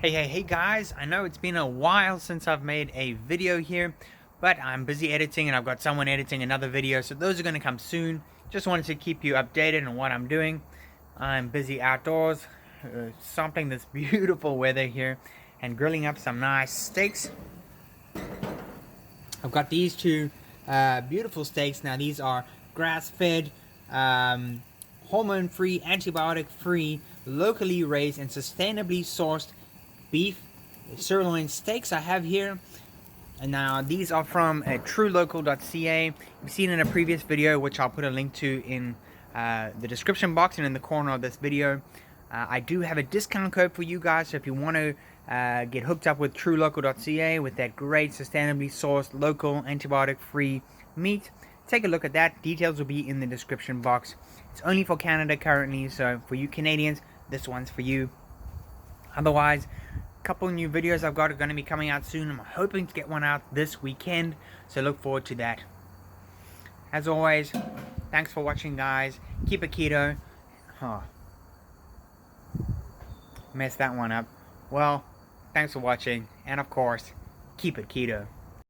Hey guys, I know it's been a while since I've made a video here, but I'm busy editing and I've got someone editing another video, so those are going to come soon. Just wanted to keep you updated on what I'm doing. I'm busy outdoors, sampling this beautiful weather here and grilling up some nice steaks. I've got these two beautiful steaks. Now these are grass-fed, hormone-free, antibiotic-free, locally raised and sustainably sourced beef sirloin steaks I have here. And now these are from Trulocal.ca. You've seen in a previous video, which I'll put a link to in the description box and in the corner of this video. I do have a discount code for you guys, so if you want to get hooked up with Trulocal.ca with that great sustainably sourced local antibiotic free meat, take a look at that. Details will be in the description box. It's only for Canada currently, so for you Canadians, this one's for you. Otherwise, a couple new videos I've got are going to be coming out soon. I'm hoping to get one out this weekend, so look forward to that. As always, thanks for watching, guys. Keep it keto. Messed that one up. Well, thanks for watching, and of course, keep it keto.